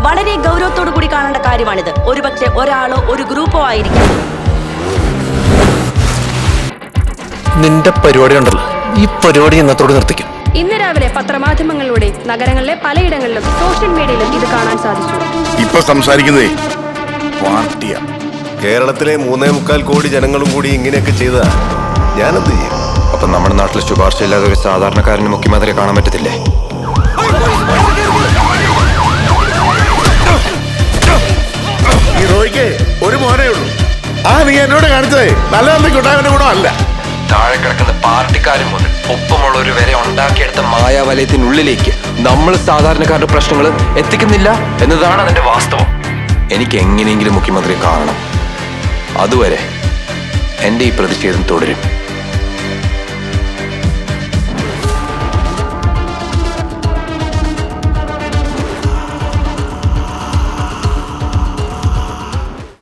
വളരെ ഗൗരവത്തോടു കൂടി കാണേണ്ട കാര്യമാണിത്. ഒരുപക്ഷെ ഒരാളോ ഒരു ഗ്രൂപ്പോ ആയിരിക്കും. നിന്റെ പരിപാടി ഉണ്ടല്ലോ, ഈ പരിപാടി ഇന്നത്തോട് നിർത്തിക്കും. ഇന്ന് രാവിലെ പത്രമാധ്യമങ്ങളിലൂടെ നഗരങ്ങളിലെ പലയിടങ്ങളിലും സോഷ്യൽ മീഡിയയിലും ഇത് കാണാൻ സാധിച്ചു. ഇപ്പൊ സംസാരിക്കുന്നേ പാർട്ടിയാ. കേരളത്തിലെ 3.25 കോടി ജനങ്ങളും കൂടി ഇങ്ങനെയൊക്കെ ചെയ്താ ഞാനെന്ത് ചെയ്യും? അപ്പൊ നമ്മുടെ നാട്ടിൽ ശുപാർശയില്ലാതെ ഒരു സാധാരണക്കാരന് മുഖ്യമന്ത്രിയെ കാണാൻ പറ്റത്തില്ലേ? ഈ റോയ്ക്ക് ഒരു മോനേ ഉള്ളൂ. നീ എന്നോട് കാണിച്ചതേ നല്ല നന്ദിക്കുണ്ടായവന്റെ ഗുണം അല്ല. താഴെ കിടക്കുന്ന പാർട്ടിക്കാരും മുതൽ ഒപ്പമുള്ളവർ വരെ ഉണ്ടാക്കിയെടുത്ത മായാവലയത്തിനുള്ളിലേക്ക് നമ്മൾ സാധാരണക്കാരുടെ പ്രശ്നങ്ങൾ എത്തിക്കുന്നില്ല എന്നതാണ് അതിന്റെ വാസ്തവം. എനിക്ക് എങ്ങനെയെങ്കിലും മുഖ്യമന്ത്രിയെ കാണണം. അതുവരെ എന്റെ ഈ പ്രതിഷേധം തുടരും.